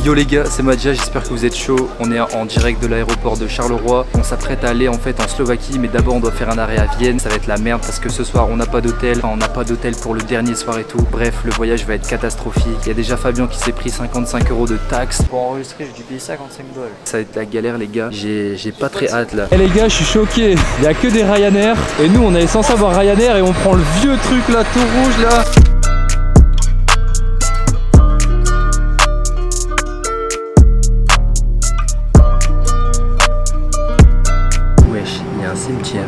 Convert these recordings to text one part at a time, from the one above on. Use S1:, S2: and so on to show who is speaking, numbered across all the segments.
S1: Yo les gars, c'est Madja, j'espère que vous êtes chaud. On est en direct de l'aéroport de Charleroi. On s'apprête à aller en fait en Slovaquie, mais d'abord on doit faire un arrêt à Vienne. Ça va être la merde parce que ce soir on n'a pas d'hôtel. Enfin, on n'a pas d'hôtel pour le dernier soir et tout. Bref, le voyage va être catastrophique. Il y a déjà Fabien qui s'est pris 55 € de taxes.
S2: Pour enregistrer, j'ai dû payer 55 balles.
S1: Ça va être la galère les gars. J'ai pas très hâte là.
S3: Eh les gars, je suis choqué. Il y a que des Ryanair. Et nous, on est censé avoir Ryanair et on prend le vieux truc là, tout rouge là.
S1: Wesh, il y a un cimetière.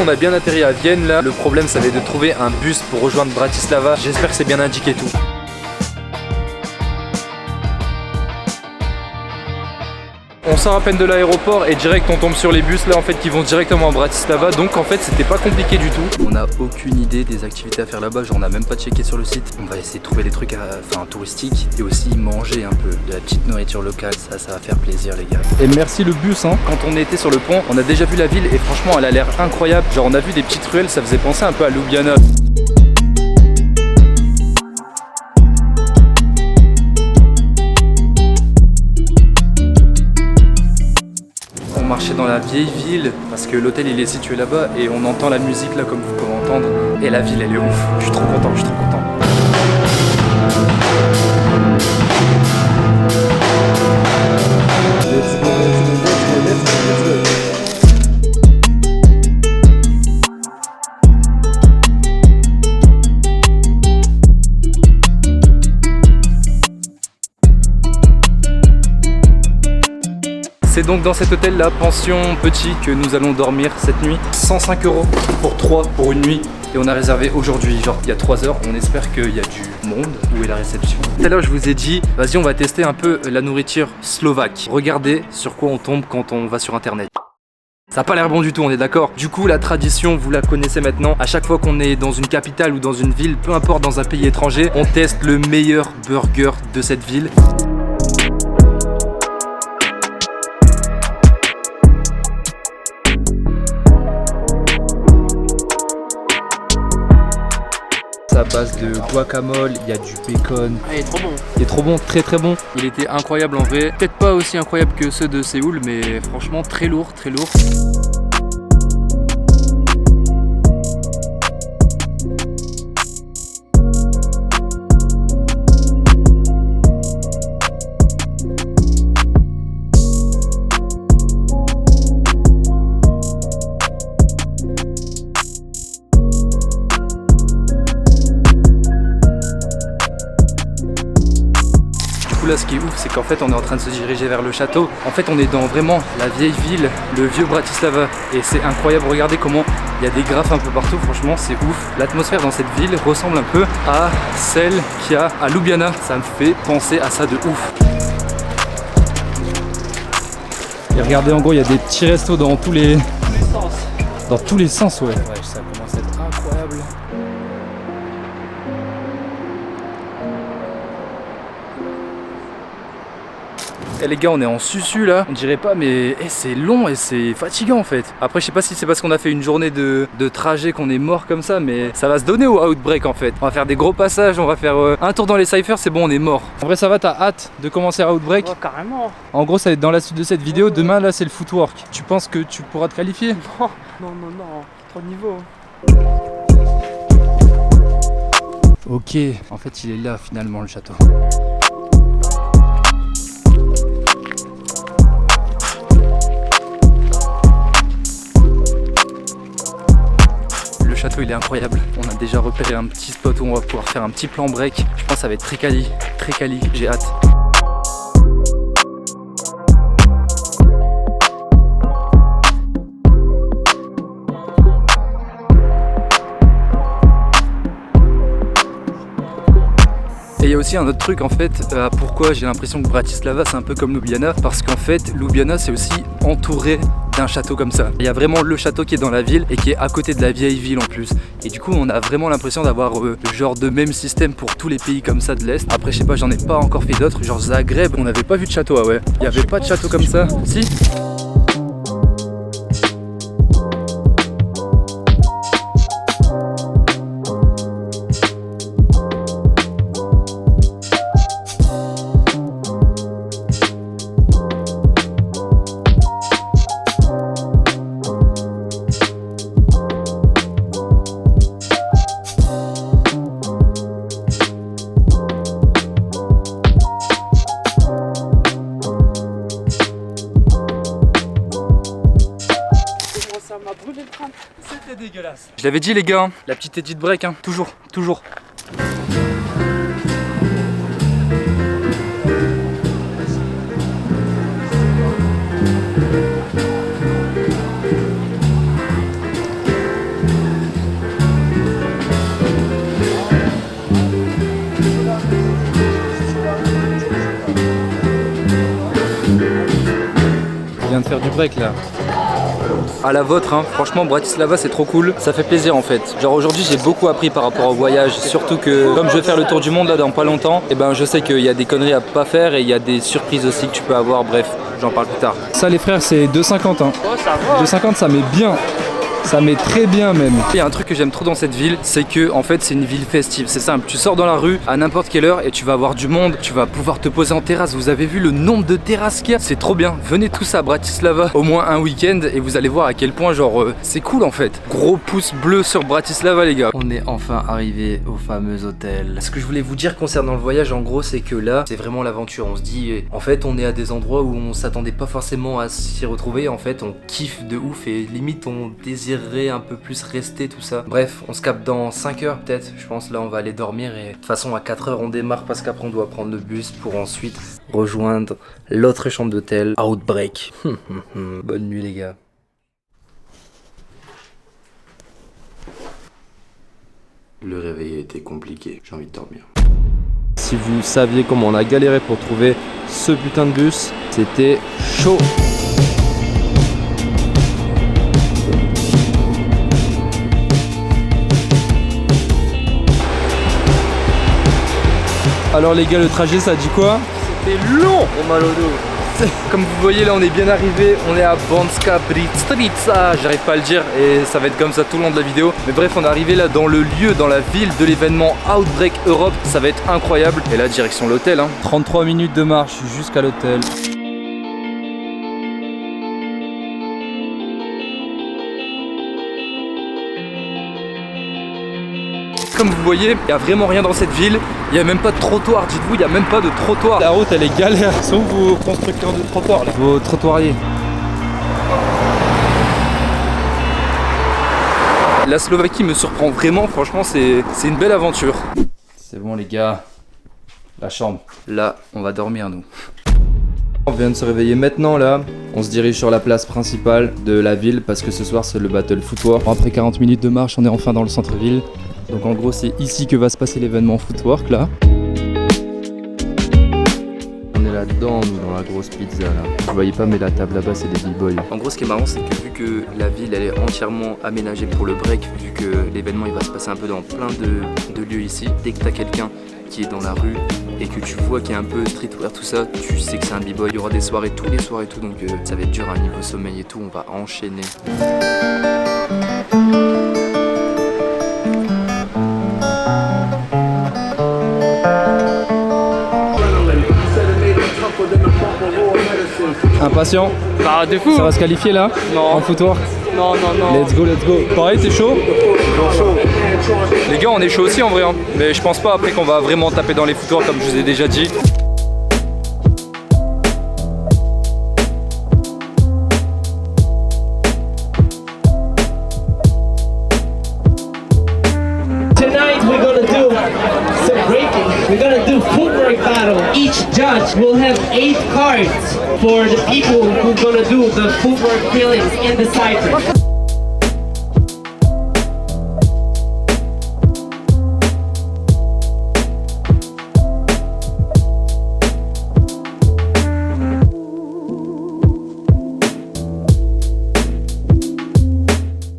S1: On a bien atterri à Vienne là. Le problème ça va être de trouver un bus pour rejoindre Bratislava. J'espère que c'est bien indiqué tout. On sort à peine de l'aéroport et direct on tombe sur les bus là en fait qui vont directement à Bratislava. Donc en fait c'était pas compliqué du tout. On n'a aucune idée des activités à faire là-bas. Genre on n'a même pas checké sur le site. On va essayer de trouver des trucs touristiques et aussi manger un peu de la petite nourriture locale. Ça va faire plaisir les gars.
S3: Et merci le bus hein.
S1: Quand on était sur le pont on a déjà vu la ville et franchement elle a l'air incroyable. Genre on a vu des petites ruelles, ça faisait penser un peu à Ljubljana. Marcher dans la vieille ville parce que l'hôtel il est situé là-bas et on entend la musique là comme vous pouvez entendre et la ville elle est ouf. Je suis trop content, je suis trop content. C'est donc dans cet hôtel là, pension petit, que nous allons dormir cette nuit. 105 € pour 3 pour une nuit. Et on a réservé aujourd'hui, genre il y a 3 heures. On espère qu'il y a du monde. Où est la réception? Tout à l'heure je vous ai dit, vas-y on va tester un peu la nourriture slovaque. Regardez sur quoi on tombe quand on va sur internet. Ça n'a pas l'air bon du tout, on est d'accord. Du coup la tradition, vous la connaissez maintenant. À chaque fois qu'on est dans une capitale ou dans une ville, peu importe dans un pays étranger, on teste le meilleur burger de cette ville. À base de guacamole, il y a du bacon.
S2: Ah, il est trop bon.
S1: Il est trop bon, très très bon. Il était incroyable en vrai. Peut-être pas aussi incroyable que ceux de Séoul, mais franchement très lourd, très lourd. Là ce qui est ouf c'est qu'en fait on est en train de se diriger vers le château. En fait on est dans vraiment la vieille ville, le vieux Bratislava et c'est incroyable, regardez comment il y a des graphes un peu partout, franchement c'est ouf. L'atmosphère dans cette ville ressemble un peu à celle qu'il y a à Ljubljana, ça me fait penser à ça de ouf.
S3: Et regardez en gros il y a des petits restos dans tous les
S2: sens.
S3: Dans tous les sens ouais.
S1: Ouais ça commence à être incroyable. Eh les gars on est en susu là, on dirait pas mais c'est long et c'est fatigant en fait. Après je sais pas si c'est parce qu'on a fait une journée de trajet qu'on est mort comme ça, mais ça va se donner au Outbreak en fait. On va faire des gros passages, on va faire un tour dans les cyphers, c'est bon on est mort.
S3: En vrai ça va, t'as hâte de commencer à Outbreak?
S2: Ouais, carrément.
S3: En gros ça va être dans la suite de cette vidéo, demain là c'est le footwork. Tu penses que tu pourras te qualifier?
S2: Non, non, non, non, trop de niveau.
S1: Ok, en fait il est là finalement le château. Le château il est incroyable. On a déjà repéré un petit spot où on va pouvoir faire un petit plan break. Je pense que ça va être très quali, j'ai hâte. Et il y a aussi un autre truc en fait, pourquoi j'ai l'impression que Bratislava c'est un peu comme Ljubljana, parce qu'en fait Ljubljana c'est aussi entouré d'un château comme ça. Il y a vraiment le château qui est dans la ville et qui est à côté de la vieille ville en plus. Et du coup on a vraiment l'impression d'avoir le genre de même système pour tous les pays comme ça de l'Est. Après je sais pas, j'en ai pas encore fait d'autres, genre Zagreb, on n'avait pas vu de château, ah ouais. Il n'y avait pas de château comme ça, si. Je l'avais dit les gars, hein, la petite edit break, hein, toujours.
S3: Je viens de faire du break là.
S1: À la vôtre, hein. Franchement Bratislava c'est trop cool, ça fait plaisir en fait. Genre aujourd'hui j'ai beaucoup appris par rapport au voyage, surtout que comme je vais faire le tour du monde là dans pas longtemps, et ben je sais qu'il y a des conneries à pas faire et il y a des surprises aussi que tu peux avoir, bref, j'en parle plus tard.
S3: Ça les frères c'est 2,50 hein.
S2: Oh, ça va.
S3: 2,50 ça met bien. Ça met très bien même.
S1: Il y a un truc que j'aime trop dans cette ville, c'est que en fait c'est une ville festive, c'est simple. Tu sors dans la rue à n'importe quelle heure et tu vas avoir du monde, tu vas pouvoir te poser en terrasse. Vous avez vu le nombre de terrasses qu'il y a? C'est trop bien. Venez tous à Bratislava au moins un week-end et vous allez voir à quel point genre c'est cool en fait. Gros pouce bleu sur Bratislava les gars. On est enfin arrivé au fameux hôtel. Ce que je voulais vous dire concernant le voyage en gros c'est que là c'est vraiment l'aventure. On se dit en fait on est à des endroits où on s'attendait pas forcément à s'y retrouver. En fait on kiffe de ouf et limite on désire un peu plus rester tout ça. Bref, on se capte dans 5 heures peut-être, je pense. Là on va aller dormir et de toute façon à 4 heures on démarre parce qu'après on doit prendre le bus pour ensuite rejoindre l'autre chambre d'hôtel, Outbreak. Bonne nuit les gars.
S4: Le réveil a été compliqué, j'ai envie de dormir.
S5: Si vous saviez comment on a galéré pour trouver ce putain de bus, c'était chaud.
S3: Alors les gars le trajet ça dit quoi?
S1: C'était long au mal au dos. Comme vous voyez là on est bien arrivé, on est à Banska Bystrica, j'arrive pas à le dire et ça va être comme ça tout le long de la vidéo. Mais bref on est arrivé là dans le lieu, dans la ville de l'événement Outbreak Europe, ça va être incroyable. Et là direction l'hôtel hein.
S3: 33 minutes de marche jusqu'à l'hôtel.
S1: Comme vous voyez, il n'y a vraiment rien dans cette ville, il n'y a même pas de trottoir, dites-vous, il n'y a même pas de trottoir.
S3: La route elle est galère, sont vos constructeurs de trottoirs là? Vos trottoiriers.
S1: La Slovaquie me surprend vraiment, franchement c'est une belle aventure.
S3: C'est bon les gars, la chambre.
S1: Là, on va dormir nous.
S5: On vient de se réveiller maintenant là, on se dirige sur la place principale de la ville parce que ce soir c'est le Battle Footwork.
S3: Après 40 minutes de marche on est enfin dans le centre-ville. Donc en gros c'est ici que va se passer l'événement Footwork là.
S5: On est là-dedans, nous, dans la grosse pizza là. Vous voyez pas mais la table là-bas c'est des b-boys.
S1: En gros ce qui est marrant c'est que vu que la ville elle est entièrement aménagée pour le break, vu que l'événement il va se passer un peu dans plein de lieux ici, dès que t'as quelqu'un qui est dans la rue et que tu vois qu'il y a un peu streetwear tout ça, tu sais que c'est un b-boy. Il y aura des soirées tous les soirs et tout, donc ça va être dur à niveau sommeil et tout, on va enchaîner.
S3: Impatient?
S2: Bah de fou.
S3: Ça va se qualifier là?
S2: Non.
S3: En footwork?
S2: Non, non, non.
S3: Let's go, let's go. Pareil, t'es chaud?
S1: Les gars on est chaud aussi en vrai hein. Mais je pense pas après qu'on va vraiment taper dans les footwork comme je vous ai déjà dit.
S6: Tonight we're gonna do some breaking. We're gonna do footwork battle. Each judge will have 8 cards for the people who are gonna do the footwork feelings in the cipher.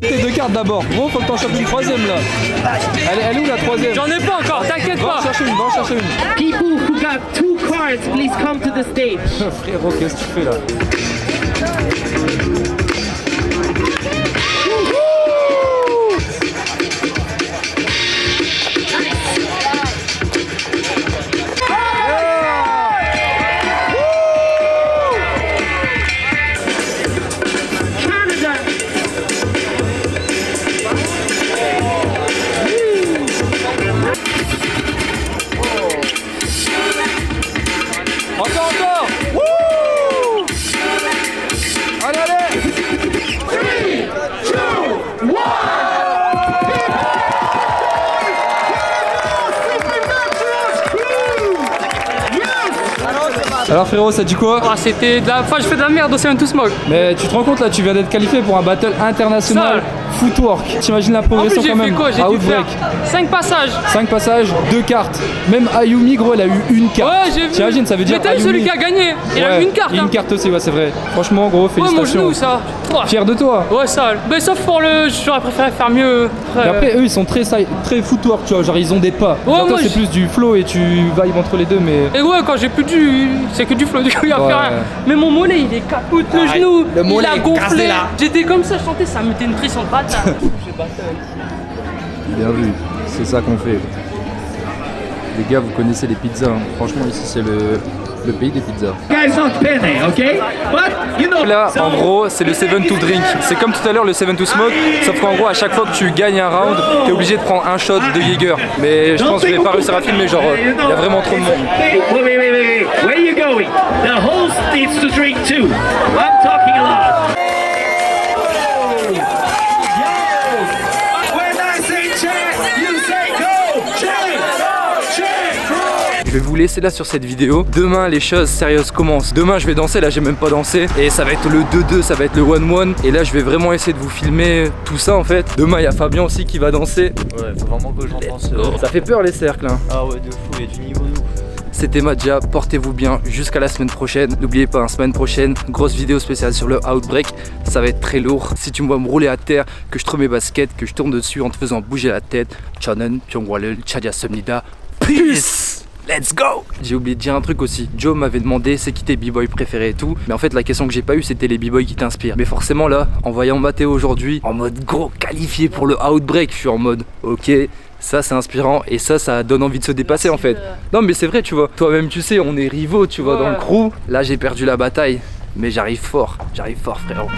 S3: Tes 2 cartes d'abord. Bon, faut que t'en cherches une troisième là. Elle est où la troisième?
S2: J'en ai pas encore, t'inquiète
S3: Va en
S2: pas.
S3: chercher une, va en chercher une.
S6: People who got 2 cards, please come to the stage.
S3: Frérot, qu'est-ce que tu fais là?
S6: Canada.
S1: Encore, encore. Wouh! Allez, allez.
S3: Alors frérot, ça dit quoi?
S2: Ah, c'était de la. Enfin, je fais de la merde au Seven to Smoke.
S3: Mais tu te rends compte là, tu viens d'être qualifié pour un battle international footwork. T'imagines la
S2: En plus,
S3: progression
S2: j'ai
S3: quand
S2: fait
S3: même.
S2: quoi? J'ai dû
S3: Outbreak.
S2: faire 5 passages.
S3: 5 passages, 2 cartes. Même Ayumi, gros, elle a eu une carte.
S2: Ouais, j'ai vu.
S3: T'imagines, ça veut dire
S2: Mais t'as eu celui qui a gagné. Il a eu une carte.
S3: Une
S2: Hein.
S3: carte aussi, ouais, c'est vrai. Franchement, gros,
S2: Ouais, mon
S3: félicitations.
S2: genou, ça. Oh.
S3: Fier de toi.
S2: Ouais, ça. Mais sauf pour le. J'aurais préféré faire mieux.
S3: Mais après, eux, ils sont très footwork, tu vois. Genre, ils ont des pas.
S2: Ouais,
S3: Genre, toi,
S2: moi,
S3: c'est plus du flow et tu vibes entre les deux, mais.
S2: Et ouais, quand j'ai plus du. C'est que du flow, du coup, il va
S3: Ouais.
S2: faire rien. Mais mon mollet, il est capote, le genou.
S5: le mollet
S2: il a
S5: est
S2: gonflé.
S5: cassé, là.
S2: J'étais comme ça, je sentais, ça me mettait une pression de bâtard.
S3: Bien vu, c'est ça qu'on fait. Les gars, vous connaissez les pizzas. Hein. Franchement, ici, c'est le pays des pizzas.
S6: Guys, not penny, okay? But you know.
S1: Là, en gros, c'est le 7 to drink. C'est comme tout à l'heure le 7 to smoke, sauf qu'en gros, à chaque fois que tu gagnes un round, t'es obligé de prendre un shot de Jäger. Mais je pense que je vais pas réussir à filmer, genre, il y a vraiment trop de monde.
S6: Wait. Where are you going? The host needs to drink too. I'm talking a lot.
S1: Je vais vous laisser là sur cette vidéo. Demain, les choses sérieuses commencent. Demain, je vais danser. Là, j'ai même pas dansé. Et ça va être le 2-2, ça va être le 1-1. Et là, je vais vraiment essayer de vous filmer tout ça en fait. Demain, il y a Fabien aussi qui va danser.
S7: Ouais, faut vraiment que j'en pense.
S1: Ça fait peur les cercles. Hein.
S7: Ah ouais, de fou, il y a du niveau de ouf.
S1: C'était Madja, portez-vous bien jusqu'à la semaine prochaine. N'oubliez pas, semaine prochaine, grosse vidéo spéciale sur le Outbreak. Ça va être très lourd. Si tu me vois me rouler à terre, que je trouve mes baskets, que je tourne dessus en te faisant bouger la tête. Chanen, Pyongwalel, Chadia Somnida. Peace! Let's go! J'ai oublié de dire un truc aussi. Joe m'avait demandé c'est qui tes b-boys préférés et tout. Mais en fait, la question que j'ai pas eue, c'était les b-boys qui t'inspirent. Mais forcément, là, en voyant Mathéo aujourd'hui, en mode gros qualifié pour le Outbreak, je suis en mode ok. Ça c'est inspirant et ça donne envie de se dépasser en fait. Non mais c'est vrai tu vois, toi-même tu sais on est rivaux tu vois dans le crew. Là j'ai perdu la bataille mais j'arrive fort frérot.